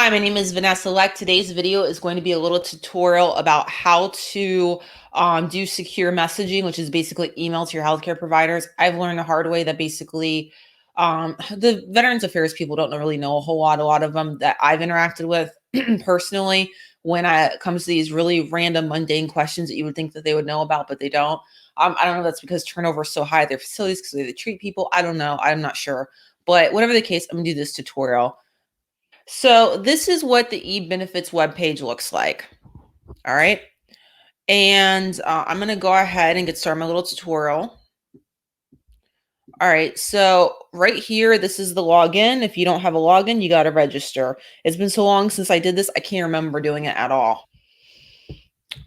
Hi, my name is Vanessa Lech. Today's video is going to be a little tutorial about how to do secure messaging, which is basically email to your healthcare providers. I've learned the hard way that basically the Veterans Affairs people don't really know a whole lot. A lot of them that I've interacted with personally, when it comes to these really random, mundane questions that you would think that they would know about, but they don't. I don't know if that's because turnover is so high at their facilities because they treat people. I don't know. I'm not sure. But whatever the case, I'm going to do this tutorial. So this is what the e-benefits webpage looks like. All right. And I'm going to go ahead and get started my little tutorial. All right. So right here, this is the login. If you don't have a login, you got to register. It's been so long since I did this. I can't remember doing it at all.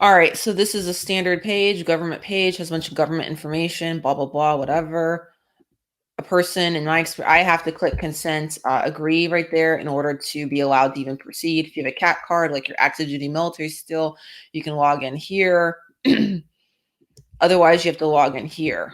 All right. So this is a standard page, government page, has a bunch of government information, blah, blah, blah, whatever. A person, in my experience, I have to click consent, agree right there in order to be allowed to even proceed. If you have a CAT card, like you're active duty military still, you can log in here. Otherwise, you have to log in here.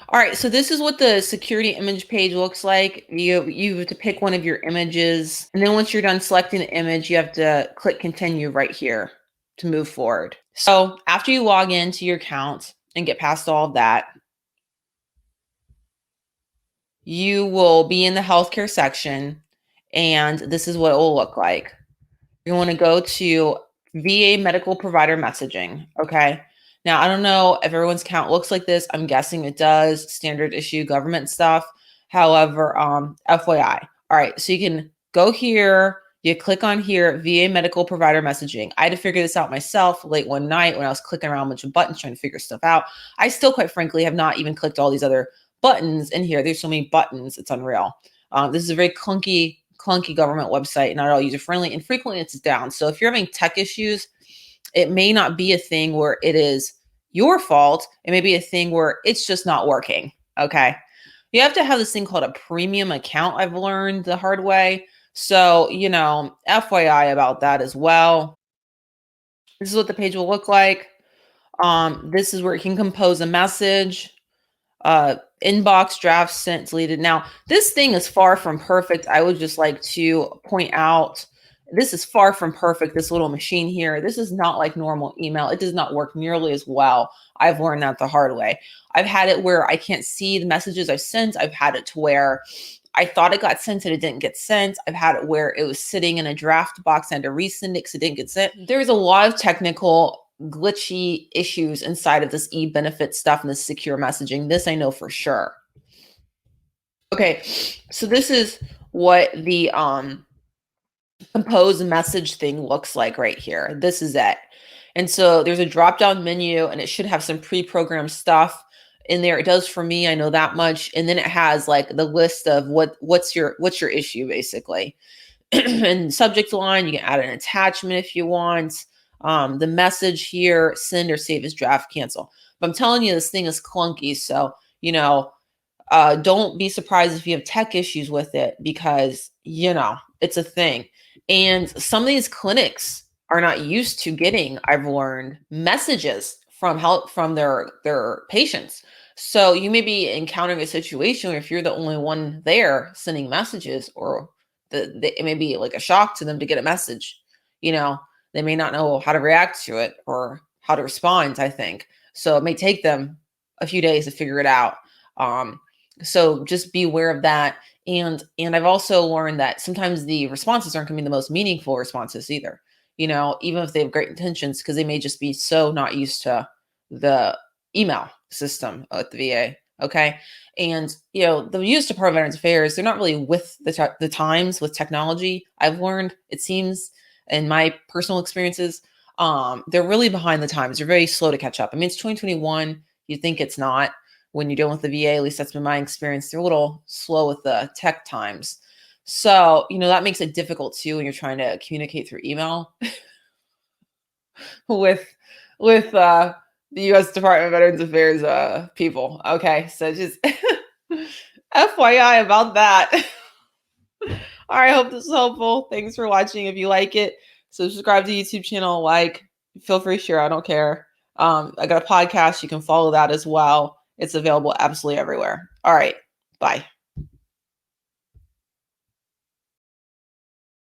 All right, so this is what the security image page looks like. You have to pick one of your images, and then once you're done selecting the image, you have to click continue right here to move forward. So after you log into your account and get past all of that, you will be in the healthcare section, and this is what it will look like. You want to go to VA medical provider messaging. Okay. Now, I don't know if everyone's account looks like this. I'm guessing it does. Standard issue government stuff. However, FYI. All right. So you can go here. You click on here, VA medical provider messaging. I had to figure this out myself late one night when I was clicking around a bunch of buttons trying to figure stuff out. I still, quite frankly, have not even clicked all these other buttons in here. There's so many buttons. It's unreal. This is a very clunky government website, not at all user friendly, and frequently it's down. So if you're having tech issues, it may not be a thing where it is your fault. It may be a thing where it's just not working. Okay. You have to have this thing called a premium account. I've learned the hard way. So, FYI about that as well. This is what the page will look like. This is where you can compose a message. Inbox, draft, sent, deleted. Now, this thing is far from perfect. I would just like to point out, this is far from perfect, this little machine here. This is not like normal email. It does not work nearly as well. I've learned that the hard way. I've had it where I can't see the messages I've sent. I've had it to where I thought it got sent and it didn't get sent. I've had it where it was sitting in a draft box and I had to resend it because it didn't get sent. There's a lot of technical glitchy issues inside of this e-benefit stuff and this secure messaging. This I know for sure. Okay, so this is what the compose message thing looks like right here. This is it. And so there's a drop-down menu and it should have some pre-programmed stuff in there. It does for me, I know that much. And then it has like the list of what's your issue basically. And subject line, you can add an attachment if you want. The message here, send or save as draft, cancel. But I'm telling you, this thing is clunky. So, don't be surprised if you have tech issues with it because, it's a thing. And some of these clinics are not used to getting, I've learned, messages from their patients. So you may be encountering a situation where if you're the only one there sending messages, or it may be like a shock to them to get a message, they may not know how to react to it or how to respond, I think. So it may take them a few days to figure it out. So just be aware of that. And I've also learned that sometimes the responses aren't going to be the most meaningful responses either, even if they have great intentions, because they may just be so not used to the email system at the VA. Okay. And, the U.S. Department of Veterans Affairs, they're not really with the times with technology. I've learned, it seems, in my personal experiences, they're really behind the times. They're very slow to catch up. I mean, it's 2021. You think it's not. When you're dealing with the VA, at least that's been my experience. They're a little slow with the tech times. So, that makes it difficult too when you're trying to communicate through email with the U.S. Department of Veterans Affairs people. Okay, so just FYI about that. All right, I hope this is helpful. Thanks for watching. If you like it, subscribe to the YouTube channel, feel free to share. I don't care. I got a podcast. You can follow that as well. It's available absolutely everywhere. All right, bye.